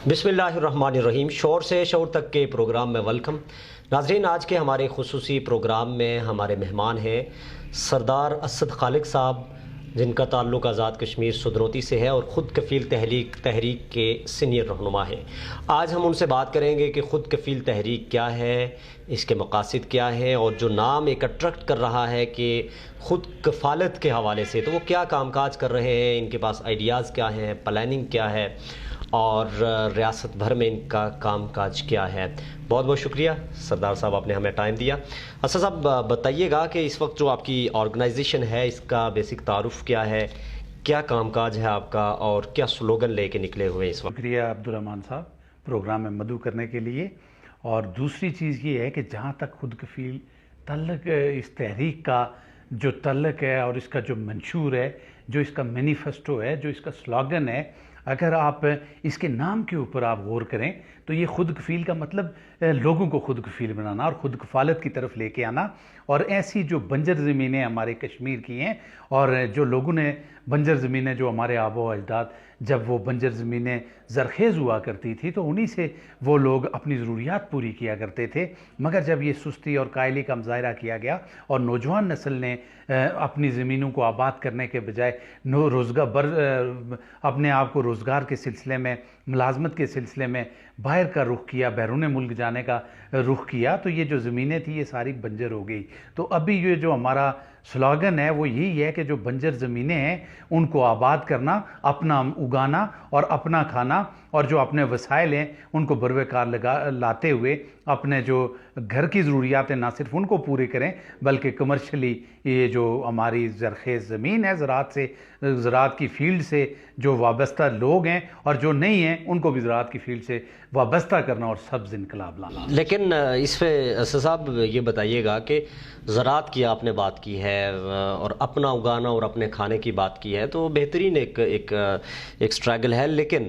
بسم اللہ الرحمن الرحیم. شور سے شعور تک کے پروگرام میں ویلکم. ناظرین، آج کے ہمارے خصوصی پروگرام میں ہمارے مہمان ہیں سردار اسد خالق صاحب، جن کا تعلق آزاد کشمیر سدروتی سے ہے اور خود کفیل تحریک کے سینئر رہنما ہیں. آج ہم ان سے بات کریں گے کہ خود کفیل تحریک کیا ہے، اس کے مقاصد کیا ہے، اور جو نام ایک اٹریکٹ کر رہا ہے کہ خود کفالت کے حوالے سے، تو وہ کیا کام کاج کر رہے ہیں، ان کے پاس آئیڈیاز کیا ہیں، پلاننگ کیا ہے، اور ریاست بھر میں ان کا کام کاج کیا ہے. بہت بہت شکریہ سردار صاحب، آپ نے ہمیں ٹائم دیا. اسد صاحب، بتائیے گا کہ اس وقت جو آپ کی آرگنائزیشن ہے، اس کا بیسک تعارف کیا ہے، کیا کام کاج ہے آپ کا، اور کیا سلوگن لے کے نکلے ہوئے اس وقت؟ شکریہ عبدالرحمن صاحب پروگرام میں مدعو کرنے کے لیے. اور دوسری چیز یہ ہے کہ جہاں تک خود کفیل تعلق اس تحریک کا جو تعلق ہے اور اس کا جو منشور ہے، جو اس کا مینیفیسٹو ہے، جو اس کا سلوگن ہے، اگر آپ اس کے نام کے اوپر آپ غور کریں تو یہ خود کفیل کا مطلب لوگوں کو خود کفیل بنانا اور خود کفالت کی طرف لے کے آنا. اور ایسی جو بنجر زمینیں ہمارے کشمیر کی ہیں، اور جو لوگوں نے بنجر زمینیں، جو ہمارے آبا و اجداد جب وہ بنجر زمینیں زرخیز ہوا کرتی تھی تو انہی سے وہ لوگ اپنی ضروریات پوری کیا کرتے تھے. مگر جب یہ سستی اور قائلی کا مظاہرہ کیا گیا اور نوجوان نسل نے اپنی زمینوں کو آباد کرنے کے بجائے اپنے آپ کو روزگار کے سلسلے میں، ملازمت کے سلسلے میں باہر کا رخ کیا، بیرون ملک جانے کا رخ کیا، تو یہ جو زمینیں تھیں یہ ساری بنجر ہو گئی. تو ابھی یہ جو ہمارا سلوگن ہے وہ یہی ہے کہ جو بنجر زمینیں ہیں ان کو آباد کرنا، اپنا اگانا اور اپنا کھانا، اور جو اپنے وسائل ہیں ان کو بروئے کار لاتے ہوئے اپنے جو گھر کی ضروریات ہیں نہ صرف ان کو پورے کریں بلکہ کمرشلی یہ جو ہماری زرخیز زمین ہے، زراعت کی فیلڈ سے جو وابستہ لوگ ہیں اور جو نہیں ہیں ان کو بھی زراعت کی فیلڈ سے وابستہ کرنا اور سبز انقلاب لانا. لیکن اس پہ اسد صاحب یہ بتائیے گا کہ زراعت کی آپ نے بات کی ہے اور اپنا اگانا اور اپنے کھانے کی بات کی ہے، تو بہترین ایک اسٹرگل ہے، لیکن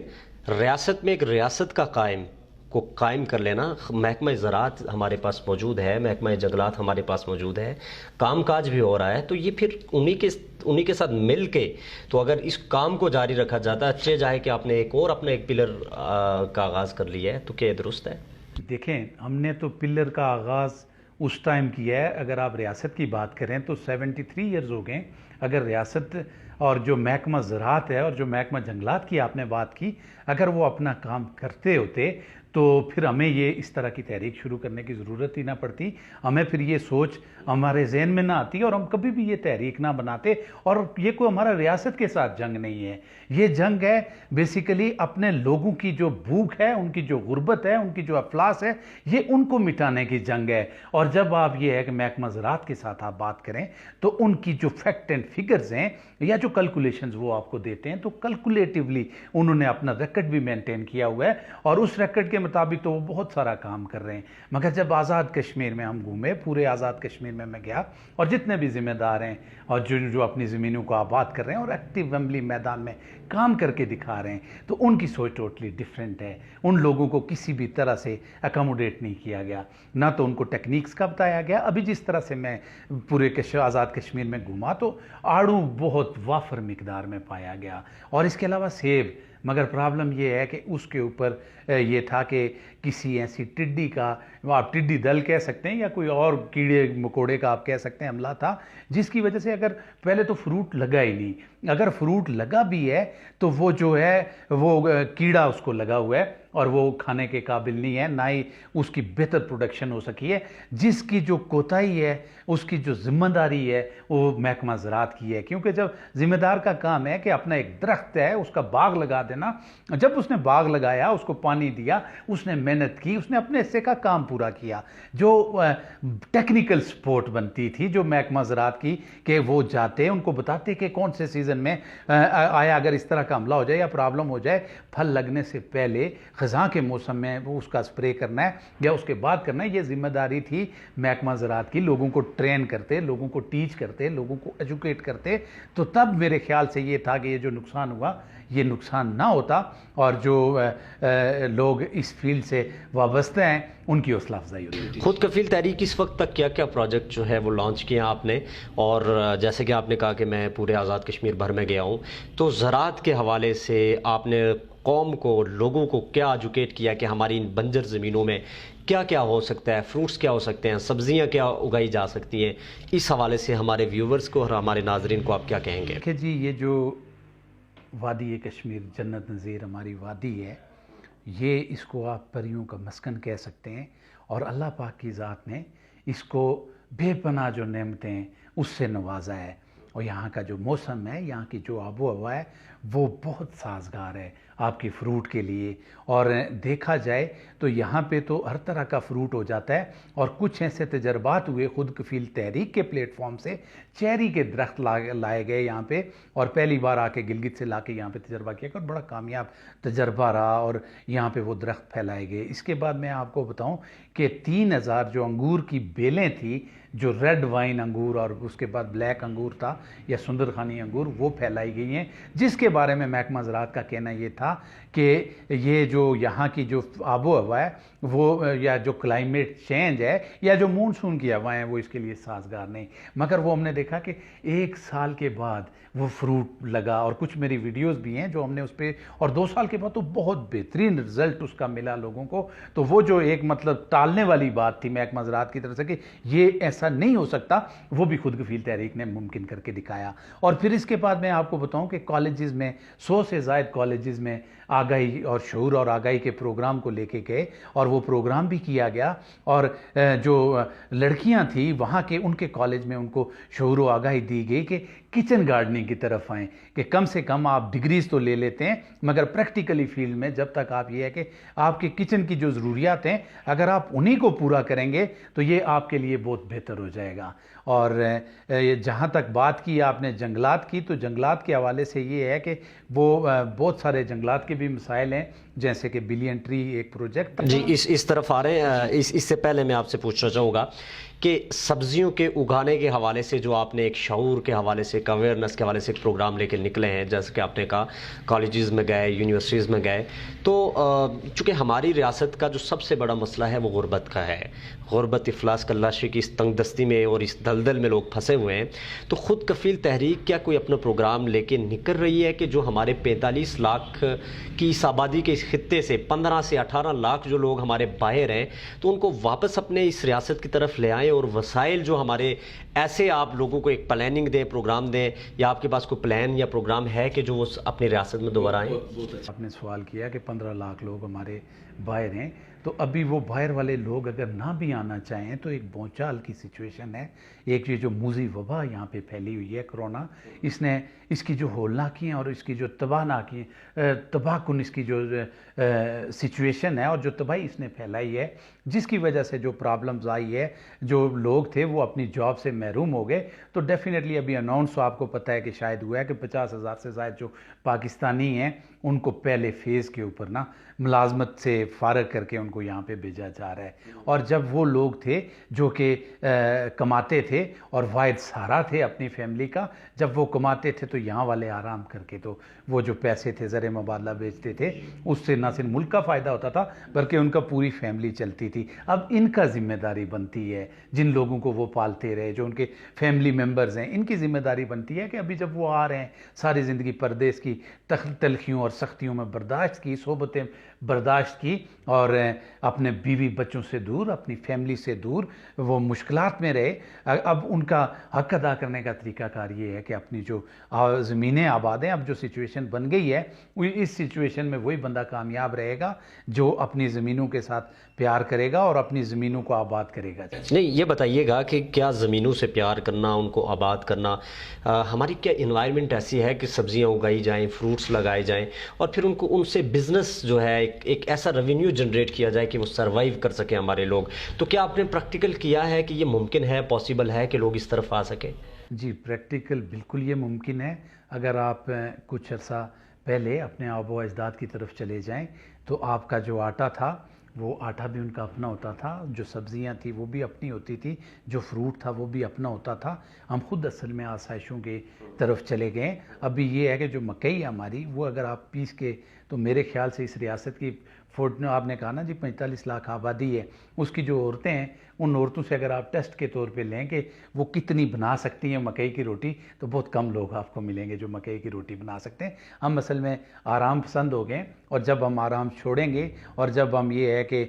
ریاست میں ایک ریاست کا قائم کر لینا. محکمہ زراعت ہمارے پاس موجود ہے، محکمہ جنگلات ہمارے پاس موجود ہے، کام کاج بھی ہو رہا ہے، تو یہ پھر انہی کے ساتھ مل کے تو اگر اس کام کو جاری رکھا جاتا ہے، اچھے جائے کہ آپ نے ایک پلر کا آغاز کر لیا ہے، تو کیا درست ہے؟ دیکھیں، ہم نے تو پلر کا آغاز اس ٹائم کیا ہے. اگر آپ ریاست کی بات کریں تو 73 ایئرز ہو گئے. اگر ریاست اور جو محکمہ زراعت ہے اور جو محکمہ جنگلات کی آپ نے بات کی، اگر وہ اپنا کام کرتے ہوتے تو پھر ہمیں یہ اس طرح کی تحریک شروع کرنے کی ضرورت ہی نہ پڑتی. ہمیں پھر یہ سوچ ہمارے ذہن میں نہ آتی اور ہم کبھی بھی یہ تحریک نہ بناتے. اور یہ کوئی ہمارا ریاست کے ساتھ جنگ نہیں ہے، یہ جنگ ہے بیسیکلی اپنے لوگوں کی جو بھوک ہے، ان کی جو غربت ہے، ان کی جو افلاس ہے، یہ ان کو مٹانے کی جنگ ہے. اور جب آپ یہ ہے کہ محکمہ زراعت کے ساتھ آپ بات کریں تو ان کی جو فیکٹ اینڈ فگرز ہیں یا جو کیلکولیشنز وہ آپ کو دیتے ہیں، تو کیلکولیٹیولی انہوں نے اپنا ریکارڈ بھی مینٹین کیا ہوا ہے اور اس ریکارڈ کے مطابق تو وہ بہت سارا کام کر رہے ہیں. مگر جب آزاد کشمیر میں ہم گھومے، پورے آزاد کشمیر میں گیا، اور جتنے بھی ذمہ دار ہیں اور جو اپنی زمینوں کو آباد کر رہے ہیں اور ایکٹیو عملی میدان میں کام کر کے دکھا رہے ہیں، تو ان کی سوچ ٹوٹلی ڈیفرنٹ ہے. ان لوگوں کو کسی بھی طرح سے اکاموڈیٹ نہیں کیا گیا، نہ تو ان کو ٹیکنیکس کا بتایا گیا. ابھی جس طرح سے میں پورے آزاد کشمیر میں گھوما تو آڑو بہت وافر مقدار میں پایا گیا، اور اس کے علاوہ سیب. مگر پرابلم یہ ہے کہ اس کے اوپر یہ تھا کہ کسی ایسی ٹڈی کا، آپ ٹڈی دل کہہ سکتے ہیں یا کوئی اور کیڑے مکوڑے کا آپ کہہ سکتے ہیں، حملہ تھا، جس کی وجہ سے اگر پہلے تو فروٹ لگا ہی نہیں. اگر فروٹ لگا بھی ہے تو وہ جو ہے وہ کیڑا اس کو لگا ہوا ہے اور وہ کھانے کے قابل نہیں ہے، نہ ہی اس کی بہتر پروڈکشن ہو سکی ہے. جس کی جو کوتاہی ہے، اس کی جو ذمہ داری ہے وہ محکمہ زراعت کی ہے. کیونکہ جب ذمہ دار کا کام ہے کہ اپنا ایک درخت ہے اس کا باغ لگا دینا، جب اس نے باغ لگایا، اس کو پانی دیا، اس نے محنت کی، اس نے اپنے حصے کا کام پورا کیا. جو ٹیکنیکل سپورٹ بنتی تھی جو محکمہ زراعت کی، کہ وہ جاتے ان کو بتاتے کہ کون سے سیزن میں آیا اگر اس طرح کا حملہ ہو جائے یا پرابلم ہو جائے، پھل لگنے سے پہلے خزاں کے موسم میں وہ اس کا سپرے کرنا ہے یا اس کے بعد کرنا ہے. یہ ذمہ داری تھی محکمہ زراعت کی. لوگوں کو ٹرین کرتے، لوگوں کو ٹیچ کرتے، لوگوں کو ایجوکیٹ کرتے. تو تب میرے خیال سے یہ تھا کہ یہ جو نقصان ہوا یہ نقصان نہ ہوتا اور جو لوگ اس فیلڈ سے وابستہ ہیں ان کی حوصلہ افزائی ہوتی. خود کفیل تحریک اس وقت تک کیا کیا پروجیکٹ جو ہے وہ لانچ کیا آپ نے؟ اور جیسے کہ آپ نے کہا کہ میں پورے آزاد کشمیر بھر میں گیا ہوں، تو زراعت کے حوالے سے آپ نے قوم کو, لوگوں کو کیا ایجوکیٹ کیا کہ ہماری ان بنجر زمینوں میں کیا کیا ہو سکتا ہے, فروٹس کیا ہو سکتے ہیں, سبزیاں کیا اگائی جا سکتی ہیں. اس حوالے سے ہمارے ویورز کو اور ہمارے ناظرین کو آپ کیا کہیں گے؟ کہ جی یہ جو وادی کشمیر جنت نظیر ہماری وادی ہے, یہ اس کو آپ پریوں کا مسکن کہہ سکتے ہیں, اور اللہ پاک کی ذات نے اس کو بے پناہ جو نعمتیں ہیں اس سے نوازا ہے. اور یہاں کا جو موسم ہے, یہاں کی جو آب و ہوا ہے, وہ بہت سازگار ہے آپ کی فروٹ کے لیے. اور دیکھا جائے تو یہاں پہ تو ہر طرح کا فروٹ ہو جاتا ہے. اور کچھ ایسے تجربات ہوئے خود کفیل تحریک کے پلیٹ فارم سے, چیری کے درخت لائے گئے یہاں پہ, اور پہلی بار آ کے گلگت سے لا کے یہاں پہ تجربہ کیا اور بڑا کامیاب تجربہ رہا, اور یہاں پہ وہ درخت پھیلائے گئے. اس کے بعد میں آپ کو بتاؤں کہ 3000 جو انگور کی بیلیں تھیں, جو ریڈ وائن انگور اور اس کے بعد بلیک انگور تھا یا سندرخانی انگور, وہ پھیلائی گئی ہیں, جس کے بارے میں محکمہ زراعت کا کہنا یہ تھا کہ یہ جو یہاں کی جو آب و ہوا ہے وہ, یا جو کلائمیٹ چینج ہے, یا جو مونسون کی ہوائیں ہیں, وہ اس کے لیے سازگار نہیں. مگر وہ ہم نے دیکھا کہ 1 سال کے بعد وہ فروٹ لگا, اور کچھ میری ویڈیوز بھی ہیں جو ہم نے اس پہ, اور 2 سال کے بعد تو بہت بہترین رزلٹ اس کا ملا لوگوں کو. تو وہ جو ایک مطلب ٹالنے والی بات تھی محکمہ زراعت کی طرف سے کہ یہ ایسا نہیں ہو سکتا, وہ بھی خود کفیل تحریک نے ممکن کر کے دکھایا. اور پھر اس کے بعد میں آپ کو بتاؤں کہ کالجز میں 100 سے زائد کالجز میں آگاہی اور شعور اور آگاہی کے پروگرام کو لے کے گئے, اور وہ پروگرام بھی کیا گیا. اور جو لڑکیاں تھیں وہاں کے, ان کے کالج میں ان کو شعور و آگاہی دی گئی کہ کچن گارڈننگ کی طرف آئیں, کہ کم سے کم آپ ڈگریز تو لے لیتے ہیں مگر پریکٹیکلی فیلڈ میں جب تک آپ, یہ ہے کہ آپ کے کچن کی جو ضروریات ہیں اگر آپ انہی کو پورا کریں گے تو یہ آپ کے لیے بہت بہتر ہو جائے گا. اور جہاں تک بات کی آپ نے جنگلات کی, تو جنگلات کے حوالے سے یہ ہے کہ وہ بہت سارے جنگلات کے بھی مسائل ہیں, جیسے کہ بلین ٹری ایک پروجیکٹ. جی اس طرف آ رہے ہیں. اس سے پہلے میں آپ سے پوچھنا چاہوں گا کہ سبزیوں کے اگانے کے حوالے سے جو آپ نے ایک شعور کے حوالے سے, ایک اویئرنیس کے حوالے سے ایک پروگرام لے کے نکلے ہیں, جیسے کہ آپ نے کہا کالجز میں گئے, یونیورسٹیز میں گئے, تو چونکہ ہماری ریاست کا جو سب سے بڑا مسئلہ ہے وہ غربت کا ہے, غربت افلاس کلاشی کی اس تنگ دستی میں اور اس دلدل میں لوگ پھنسے ہوئے ہیں. تو خود کفیل تحریک کیا کوئی اپنا پروگرام لے کے نکل رہی ہے کہ جو ہمارے 45 لاکھ کی اس آبادی کے اس خطے سے 15 سے 18 لاکھ جو لوگ ہمارے باہر ہیں, تو ان کو واپس اپنے اس ریاست کی طرف لے آئیں, اور وسائل جو ہمارے ایسے آپ لوگوں کو ایک پلاننگ دیں, پروگرام دیں, یا آپ کے پاس کوئی پلان یا پروگرام ہے کہ جو وہ اپنی ریاست میں دوبارہ آئیں؟ بہت اچھا آپ نے سوال کیا کہ 15 لاکھ لوگ ہمارے باہر ہیں. تو ابھی وہ باہر والے لوگ اگر نہ بھی آنا چاہیں تو ایک بھونچال کی سچویشن ہے. ایک یہ جو موذی وبا یہاں پہ پھیلی ہوئی ہے کرونا, اس کی جو ہولناکی اور اس کی جو تباہ کن اس کی جو سچویشن ہے, اور جو تباہی اس نے پھیلائی ہے, جس کی وجہ سے جو پرابلمز آئی ہے, جو لوگ تھے وہ اپنی جاب سے محروم ہو گئے. تو ڈیفینیٹلی ابھی اناؤنس آپ کو پتہ ہے کہ شاید ہوا ہے کہ 50,000 سے زائد جو پاکستانی ہیں ان کو پہلے فیز کے اوپر نا ملازمت سے فارغ کر کے ان کو یہاں پہ بھیجا جا رہا ہے. اور جب وہ لوگ تھے جو کہ کماتے تھے اور واحد سہارا تھے اپنی فیملی کا, جب وہ کماتے تھے تو یہاں والے آرام کر کے تو وہ جو پیسے تھے زر مبادلہ بیچتے تھے, اس سے نہ صرف ملک کا فائدہ ہوتا تھا بلکہ ان کا پوری فیملی چلتی تھی. اب ان کا ذمہ داری بنتی ہے, جن لوگوں کو وہ پالتے رہے, جو ان کے فیملی ممبرز ہیں, ان کی ذمہ داری بنتی ہے کہ ابھی جب وہ آ رہے ہیں, ساری زندگی پردیس کی تلخیوں اور سختیوں میں برداشت کی, صحبتیں برداشت کی, اور اپنے بیوی بچوں سے دور, اپنی فیملی سے دور وہ مشکلات میں رہے. اب ان کا حق ادا کرنے کا طریقہ کار یہ ہے کہ اپنی جو زمینیں آباد ہیں, اب جو سچویشن بن گئی ہے, اس سچویشن میں وہی بندہ کامیاب رہے گا جو اپنی زمینوں کے ساتھ پیار کرے گا اور اپنی زمینوں کو آباد کرے گا. نہیں, یہ بتائیے گا کہ کیا زمینوں سے پیار کرنا, ان کو آباد کرنا, ہماری کیا انوائرمنٹ ایسی ہے کہ سبزیاں اگائی جائیں, فروٹس لگائے جائیں, اور پھر ان سے بزنس جو ہے ایک ایسا ریونیو جنریٹ کیا جائے کہ وہ سروائیو کر سکیں ہمارے لوگ. تو کیا آپ نے پریکٹیکل کیا ہے کہ یہ ممکن ہے, پاسبل ہے کہ لوگ اس طرف آ سکیں؟ جی پریکٹیکل بالکل یہ ممکن ہے. اگر آپ کچھ عرصہ پہلے اپنے آباء و اجداد کی طرف چلے جائیں تو آپ کا جو آٹا تھا وہ آٹا بھی ان کا اپنا ہوتا تھا, جو سبزیاں تھیں وہ بھی اپنی ہوتی تھی, جو فروٹ تھا وہ بھی اپنا ہوتا تھا. ہم خود اصل میں آسائشوں کے طرف چلے گئے. ابھی یہ ہے کہ جو مکئی ہماری وہ اگر آپ پیس کے تو میرے خیال سے اس ریاست کی آپ نے کہا نا جی 45 لاکھ آبادی ہے، اس کی جو عورتیں ہیں ان عورتوں سے اگر آپ ٹیسٹ کے طور پہ لیں کہ وہ کتنی بنا سکتی ہیں مکئی کی روٹی، تو بہت کم لوگ آپ کو ملیں گے جو مکئی کی روٹی بنا سکتے ہیں۔ ہم اصل میں آرام پسند ہو گئے، اور جب ہم آرام چھوڑیں گے اور جب ہم یہ ہے کہ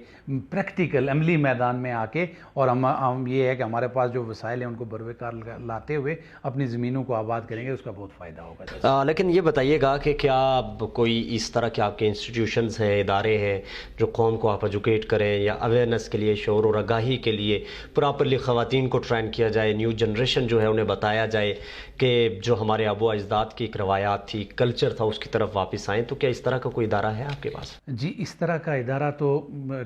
پریکٹیکل عملی میدان میں آ کے، اور ہم یہ ہے کہ ہمارے پاس جو وسائل ہیں ان کو بروکار لاتے ہوئے اپنی زمینوں کو آباد کریں گے، اس کا بہت فائدہ ہوگا۔ لیکن یہ بتائیے گا کہ کیا کوئی اس طرح کے آپ کے انسٹیٹیوشنز ہیں، ادارے ہیں جو قوم کو آپ ایجوکیٹ کریں یا اویئرنیس کے لیے، شعور اور آگاہی کے لیے پراپرلی خواتین کو ٹرین کیا جائے، نیو جنریشن جو ہے انہیں بتایا جائے کہ جو ہمارے آبا و اجداد کی ایک روایات تھی، کلچر تھا، اس کی طرف واپس آئیں؟ تو کیا اس طرح کا کوئی ادارہ ہے آپ کے پاس؟ جی، اس طرح کا ادارہ تو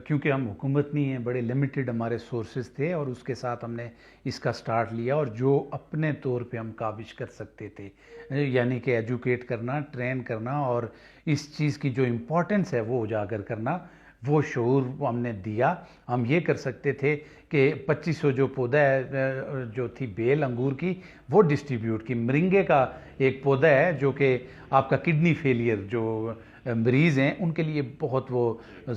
کیونکہ ہم حکومت نہیں ہیں، بڑے لمیٹڈ ہمارے سورسز تھے، اور اس کے ساتھ ہم نے اس کا سٹارٹ لیا، اور جو اپنے طور پہ ہم کاوش کر سکتے تھے، یعنی کہ ایجوکیٹ کرنا، ٹرین کرنا، اور اس چیز کی جو امپورٹنس ہے وہ اجاگر کرنا، وہ شعور ہم نے دیا۔ ہم یہ کر سکتے تھے کہ 2500 جو پودا ہے جو تھی بیل انگور کی، وہ ڈسٹریبیوٹ کی۔ مرنگے کا ایک پودا ہے جو کہ آپ کا کڈنی فیلئر جو مریض ہیں ان کے لیے بہت وہ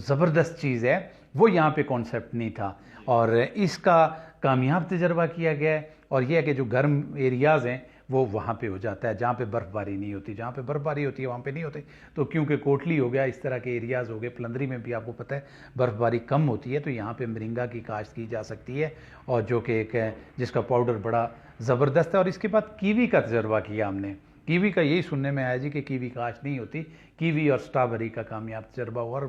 زبردست چیز ہے، وہ یہاں پہ کانسیپٹ نہیں تھا، اور اس کا کامیاب تجربہ کیا گیا ہے۔ اور یہ ہے کہ جو گرم ایریاز ہیں وہ وہاں پہ ہو جاتا ہے، جہاں پہ برف باری نہیں ہوتی، جہاں پہ برف باری ہوتی ہے وہاں پہ نہیں ہوتے۔ تو کیونکہ کوٹلی ہو گیا، اس طرح کے ایریاز ہو گئے، پلندری میں بھی آپ کو پتہ ہے برف باری کم ہوتی ہے، تو یہاں پہ مرنگا کی کاشت کی جا سکتی ہے، اور جو کہ ایک جس کا پاؤڈر بڑا زبردست ہے۔ اور اس کے بعد کیوی کا تجربہ کیا ہم نے۔ کیوی کا یہی سننے میں آیا جی کہ کیوی کاشت نہیں ہوتی، کیوی اور سٹرابری کا کامیاب تجربہ ہوا، اور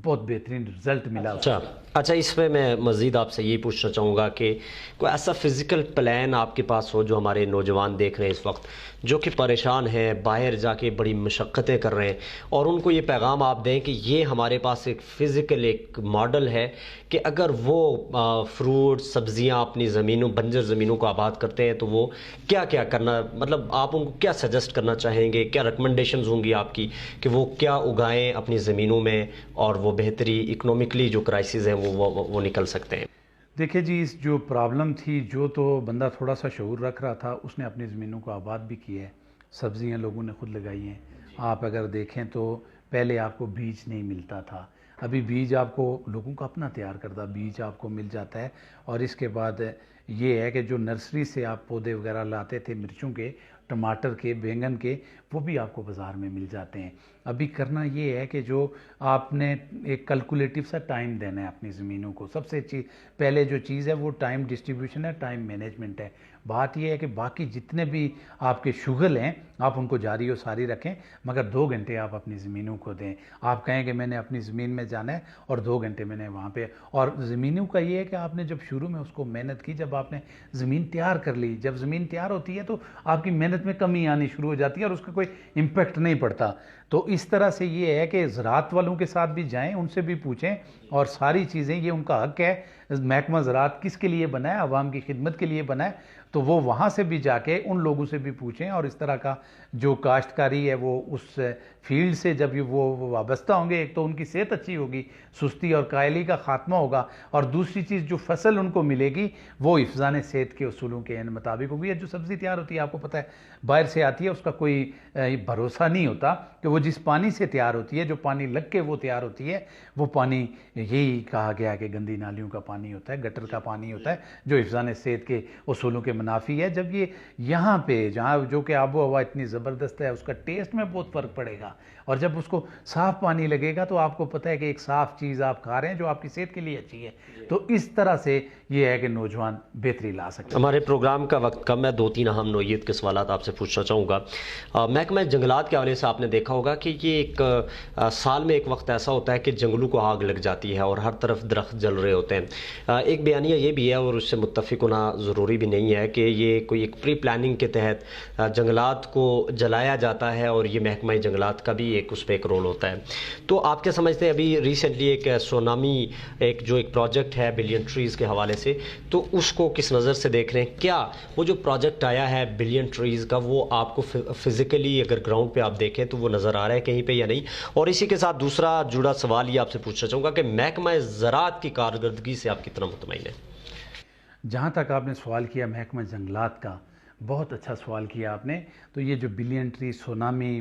بہت بہترین رزلٹ ملا۔ اچھا، اس میں میں مزید آپ سے یہ پوچھنا چاہوں گا کہ کوئی ایسا فزیکل پلان آپ کے پاس ہو جو ہمارے نوجوان دیکھ رہے ہیں اس وقت، جو کہ پریشان ہیں، باہر جا کے بڑی مشقتیں کر رہے ہیں، اور ان کو یہ پیغام آپ دیں کہ یہ ہمارے پاس ایک فزیکل ایک ماڈل ہے کہ اگر وہ فروٹ سبزیاں اپنی زمینوں، بنجر زمینوں کو آباد کرتے ہیں تو وہ کیا کیا کرنا، مطلب آپ ان کو کیا سجیسٹ کرنا چاہیں گے، کیا ریکمنڈیشنز ہوں گی آپ کی کہ وہ کیا اگائیں اپنی زمینوں میں، اور وہ بہتری اکنومکلی جو کرائسز ہیں وہ نکل سکتے ہیں؟ دیکھیں جی، اس جو پرابلم تھی، جو تو بندہ تھوڑا سا شعور رکھ رہا تھا اس نے اپنی زمینوں کو آباد بھی کیا ہے، سبزیاں لوگوں نے خود لگائی ہیں۔ آپ اگر دیکھیں تو پہلے آپ کو بیج نہیں ملتا تھا، ابھی بیج آپ کو لوگوں کا اپنا تیار کردہ بیج آپ کو مل جاتا ہے، اور اس کے بعد یہ ہے کہ جو نرسری سے آپ پودے وغیرہ لاتے تھے مرچوں کے، ٹماٹر کے، بینگن کے، وہ بھی آپ کو بازار میں مل جاتے ہیں۔ ابھی کرنا یہ ہے کہ جو آپ نے ایک کیلکولیٹو سا ٹائم دینا ہے اپنی زمینوں کو۔ سب سے پہلے جو چیز ہے وہ ٹائم ڈسٹریبیوشن ہے، ٹائم مینجمنٹ ہے۔ بات یہ ہے کہ باقی جتنے بھی آپ کے شغل ہیں آپ ان کو جاری و ساری رکھیں، مگر 2 گھنٹے آپ اپنی زمینوں کو دیں۔ آپ کہیں کہ میں نے اپنی زمین میں جانا ہے اور 2 گھنٹے میں نے وہاں پہ، اور زمینوں کا یہ ہے کہ آپ نے جب شروع میں اس کو محنت کی، جب آپ نے زمین تیار کر لی، جب زمین تیار ہوتی ہے تو آپ کی محنت میں کمی آنی شروع ہو جاتی ہے اور اس کا کوئی امپیکٹ نہیں پڑتا۔ تو اس طرح سے یہ ہے کہ زراعت والوں کے ساتھ بھی جائیں، ان سے بھی پوچھیں، اور ساری چیزیں یہ ان کا حق ہے۔ محکمہ زراعت کس کے لیے بنا ہے؟ عوام کی خدمت کے لیے بنا ہے، تو وہ وہاں سے بھی جا کے ان لوگوں سے بھی پوچھیں، اور اس طرح کا جو کاشتکاری ہے وہ اس فیلڈ سے جب وہ وابستہ ہوں گے، ایک تو ان کی صحت اچھی ہوگی، سستی اور کائلی کا خاتمہ ہوگا، اور دوسری چیز جو فصل ان کو ملے گی وہ حفظان صحت کے اصولوں کے مطابق ہوگی۔ جو سبزی تیار ہوتی ہے آپ کو پتہ ہے باہر سے آتی ہے، اس کا کوئی بھروسہ نہیں ہوتا کہ وہ جس پانی سے تیار ہوتی ہے، جو پانی لگ کے وہ تیار ہوتی ہے، وہ پانی یہی کہا گیا کہ گندی نالیوں کا پانی ہوتا ہے، گٹر کا پانی ہوتا ہے، جو حفظان صحت کے اصولوں کے منافی ہے۔ جب یہ یہاں پہ جہاں جو کہ آب و ہوا اتنی زبردست ہے، اس کا ٹیسٹ میں بہت فرق پڑے گا، اور جب اس کو صاف پانی لگے گا تو آپ کو پتہ ہے کہ ایک صاف چیز آپ کھا رہے ہیں جو آپ کی صحت کے لیے اچھی ہے۔ تو اس طرح سے یہ ہے کہ نوجوان بہتری لا سکتے ہیں۔ ہمارے پروگرام کا وقت کم ہے، 2-3 اہم نوعیت کے سوالات آپ سے پوچھنا چاہوں گا۔ محکمہ جنگلات کے حوالے سے آپ نے دیکھا ہوگا کہ یہ ایک سال میں ایک وقت ایسا ہوتا ہے کہ جنگلوں کو آگ لگ جاتی ہے اور ہر طرف درخت جل رہے ہوتے ہیں۔ ایک بیانیہ یہ بھی ہے، اور اس سے متفق ہونا ضروری بھی نہیں ہے، کہ یہ کوئی ایک پری پلاننگ کے تحت جنگلات کو جلایا جاتا ہے، اور یہ محکمہ جنگلات کا بھی ایک اس پہ ایک رول ہوتا ہے۔ تو آپ کیا سمجھتے ہیں، ابھی ریسنٹلی ایک سونامی ایک پروجیکٹ ہے بلین ٹریز کے حوالے سے، تو اس کو کس نظر سے دیکھ رہے ہیں؟ کیا وہ جو پروجیکٹ آیا ہے بلین ٹریز کا، وہ آپ کو فزیکلی اگر گراؤنڈ پہ آپ دیکھیں تو وہ نظر آ رہا ہے کہیں پہ یا نہیں؟ اور اسی کے ساتھ دوسرا جڑا سوال یہ آپ سے پوچھنا چاہوں گا کہ محکمہ زراعت کی کارکردگی سے آپ کتنا مطمئن ہیں؟ جہاں تک آپ نے سوال کیا محکمہ جنگلات کا، بہت اچھا سوال کیا آپ نے۔ تو یہ جو بلین ٹری سونامی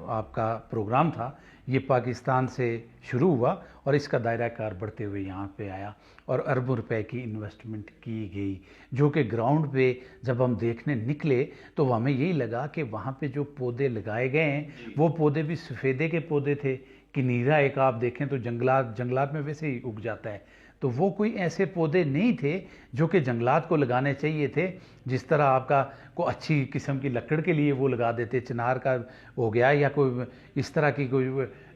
آپ کا پروگرام تھا، یہ پاکستان سے شروع ہوا اور اس کا دائرہ کار بڑھتے ہوئے یہاں پہ آیا اور اربوں روپے کی انویسٹمنٹ کی گئی، جو کہ گراؤنڈ پہ جب ہم دیکھنے نکلے تو ہمیں یہی لگا کہ وہاں پہ جو پودے لگائے گئے ہیں وہ پودے بھی سفیدے کے پودے تھے کہ نیرا ایک آپ دیکھیں تو جنگلات میں ویسے ہی اگ جاتا ہے، تو وہ کوئی ایسے پودے نہیں تھے جو کہ جنگلات کو لگانے چاہیے تھے، جس طرح آپ کا کوئی اچھی قسم کی لکڑ کے لیے وہ لگا دیتے، چنار کا ہو گیا یا کوئی اس طرح کی کوئی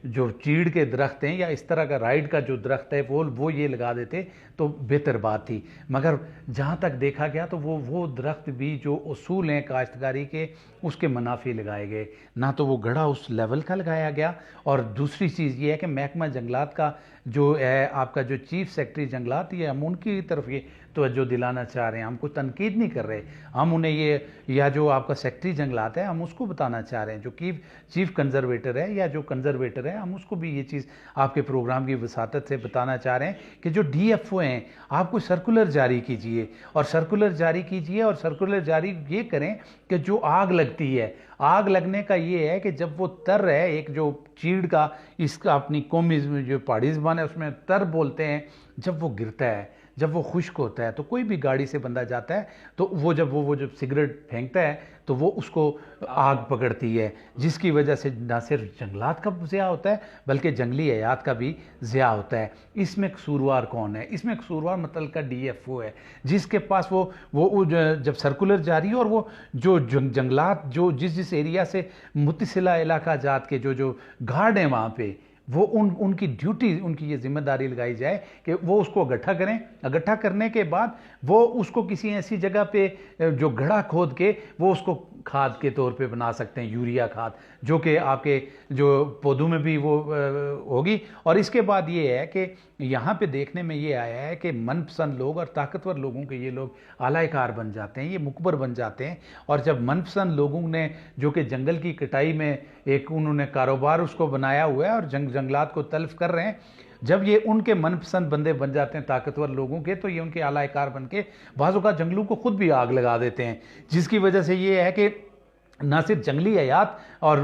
جو چیڑ کے درخت ہیں یا اس طرح کا رائڈ کا جو درخت ہے وہ یہ لگا دیتے تو بہتر بات تھی، مگر جہاں تک دیکھا گیا تو وہ درخت بھی جو اصول ہیں کاشتکاری کے اس کے منافی لگائے گئے، نہ تو وہ گڑھا اس لیول کا لگایا گیا، اور دوسری چیز یہ ہے کہ محکمہ جنگلات کا جو ہے آپ کا جو چیف سیکرٹری جنگلات، یہ ہم ان کی طرف یہ توجہ دلانا چاہ رہے ہیں، ہم کو تنقید نہیں کر رہے، ہم انہیں یہ یا جو آپ کا سیکرٹری جنگلات ہے ہم اس کو بتانا چاہ رہے ہیں، جو چیف کنزرویٹر ہے یا جو کنزرویٹر ہے ہم اس کو بھی یہ چیز آپ کے پروگرام کی وساطت سے بتانا چاہ رہے ہیں کہ جو ڈی ایف او ہیں آپ کوئی سرکولر جاری کیجئے، اور سرکولر جاری کیجئے اور سرکولر جاری یہ کریں کہ جو آگ لگتی ہے، آگ لگنے کا یہ ہے کہ جب وہ تر ہے ایک جو چیڑ کا اس کا اپنی قومی جو پہاڑی زبان ہے اس میں تر بولتے ہیں، جب وہ گرتا ہے جب وہ خشک ہوتا ہے تو کوئی بھی گاڑی سے بندہ جاتا ہے تو وہ جب سگریٹ پھینکتا ہے تو وہ اس کو آگ پکڑتی ہے، جس کی وجہ سے نہ صرف جنگلات کا ضیاع ہوتا ہے بلکہ جنگلی حیات کا بھی ضیاع ہوتا ہے۔ اس میں قصوروار کون ہے؟ اس میں قصوروار متعلقہ ڈی ایف او ہے، جس کے پاس وہ جب سرکولر جاری ہے اور وہ جو جنگلات جو جس ایریا سے متصلہ علاقہ جات کے جو گارڈ ہیں وہاں پہ، وہ ان کی ڈیوٹی ان کی یہ ذمہ داری لگائی جائے کہ وہ اس کو اکٹھا کریں، اکٹھا کرنے کے بعد وہ اس کو کسی ایسی جگہ پہ جو گڑھا کھود کے وہ اس کو کھاد کے طور پہ بنا سکتے ہیں، یوریا کھاد، جو کہ آپ کے جو پودوں میں بھی وہ ہوگی۔ اور اس کے بعد یہ ہے کہ یہاں پہ دیکھنے میں یہ آیا ہے کہ من پسند لوگ اور طاقتور لوگوں کے یہ لوگ اعلی کار بن جاتے ہیں، یہ مکبر بن جاتے ہیں، اور جب من پسند لوگوں نے جو کہ جنگل کی کٹائی میں ایک انہوں نے کاروبار اس کو بنایا ہوا ہے اور جنگلات کو تلف کر رہے ہیں، جب یہ ان کے من پسند بندے بن جاتے ہیں طاقتور لوگوں کے، تو یہ ان کے اعلی کار بن کے بعض اوقات جنگلوں کو خود بھی آگ لگا دیتے ہیں، جس کی وجہ سے یہ ہے کہ نہ صرف جنگلی حیات اور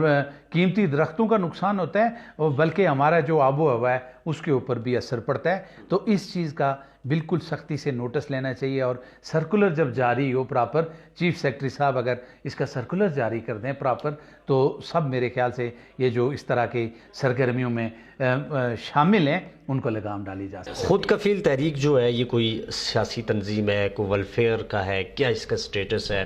قیمتی درختوں کا نقصان ہوتا ہے بلکہ ہمارا جو آب و ہوا ہے اس کے اوپر بھی اثر پڑتا ہے۔ تو اس چیز کا بالکل سختی سے نوٹس لینا چاہیے، اور سرکولر جب جاری ہو پراپر، چیف سیکرٹری صاحب اگر اس کا سرکولر جاری کر دیں پراپر، تو سب میرے خیال سے یہ جو اس طرح کی سرگرمیوں میں شامل ہیں ان کو لگام ڈالی جا سکتی ہے۔ خود کفیل تحریک جو ہے یہ کوئی سیاسی تنظیم ہے، کوئی ویلفیئر کا ہے، کیا اس کا سٹیٹس ہے؟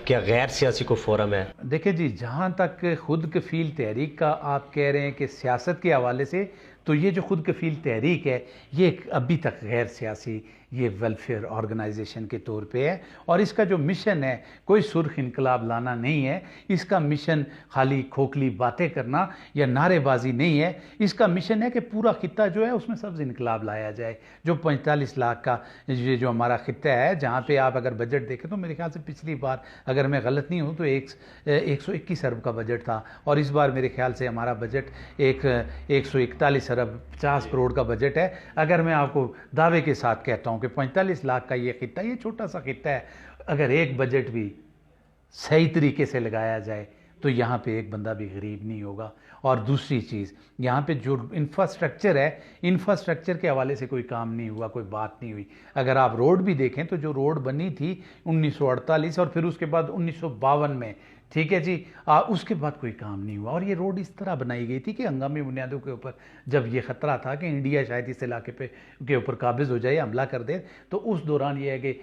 کیا غیر سیاسی کو فورم ہے؟ دیکھیں جی، جہاں تک خود کفیل تحریک کا آپ کہہ رہے ہیں کہ سیاست کے حوالے سے، تو یہ جو خود کفیل تحریک ہے یہ ابھی تک غیر سیاسی یہ ویلفیئر آرگنائزیشن کے طور پہ ہے، اور اس کا جو مشن ہے کوئی سرخ انقلاب لانا نہیں ہے، اس کا مشن خالی کھوکھلی باتیں کرنا یا نعرے بازی نہیں ہے، اس کا مشن ہے کہ پورا خطہ جو ہے اس میں سبز انقلاب لایا جائے۔ جو 45 لاکھ کا یہ جو ہمارا خطہ ہے، جہاں پہ آپ اگر بجٹ دیکھیں تو میرے خیال سے پچھلی بار اگر میں غلط نہیں ہوں تو 121 ارب کا بجٹ تھا، اور اس بار میرے خیال سے ہمارا بجٹ 141 ارب 50 کروڑ کا بجٹ ہے۔ اگر میں آپ کو دعوے کے ساتھ کہتا ہوں کہ 45 لاکھ کا یہ خطہ، یہ چھوٹا سا خطہ ہے، اگر ایک بجٹ بھی صحیح طریقے سے لگایا جائے تو یہاں پہ ایک بندہ بھی غریب نہیں ہوگا۔ اور دوسری چیز، یہاں پہ جو انفراسٹرکچر ہے، انفراسٹرکچر کے حوالے سے کوئی کام نہیں ہوا، کوئی بات نہیں ہوئی۔ اگر آپ روڈ بھی دیکھیں تو جو روڈ بنی تھی 1948 اور پھر اس کے بعد 1952 میں، ٹھیک ہے جی، اس کے بعد کوئی کام نہیں ہوا، اور یہ روڈ اس طرح بنائی گئی تھی کہ ہنگامی بنیادوں کے اوپر جب یہ خطرہ تھا کہ انڈیا شاید اس علاقے کے اوپر قابض ہو جائے، حملہ کر دے، تو اس دوران یہ ہے کہ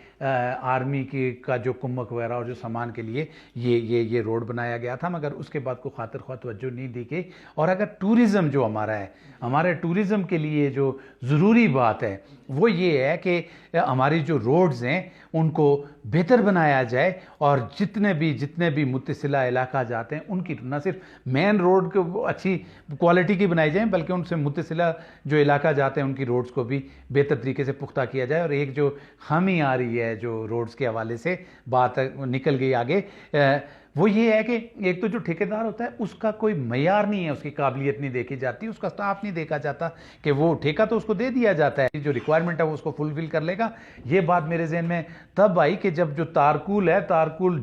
آرمی کا جو کمک وغیرہ اور جو سامان کے لیے یہ روڈ بنایا گیا تھا، مگر اس کے بعد کوئی خاطر خواہ توجہ نہیں دی گئی۔ اور اگر ٹورزم جو ہمارا ہے، ہمارے ٹورزم کے لیے جو ضروری بات ہے وہ یہ ہے کہ ہماری جو روڈز ہیں ان کو بہتر بنایا جائے، اور جتنے بھی متصلہ علاقہ جاتے ہیں ان کی نہ صرف مین روڈ کو اچھی کوالٹی کی بنائی جائیں بلکہ ان سے متصلہ جو علاقہ جاتے ہیں ان کی روڈز کو بھی بہتر طریقے سے پختہ کیا جائے۔ اور ایک جو خامی آ رہی ہے جو روڈز کے حوالے سے بات نکل گئی آگے، وہ یہ ہے کہ ایک تو جو ٹھیکیدار ہوتا ہے اس کا کوئی معیار نہیں ہے، اس کی قابلیت نہیں دیکھی جاتی، اس کا سٹاف نہیں دیکھا جاتا کہ وہ ٹھیکہ تو اس کو دے دیا جاتا ہے، جو ریکوائرمنٹ ہے وہ اس کو فلفل کر لے گا۔ یہ بات میرے ذہن میں تب آئی کہ جب جو تارکول ہے، تارکول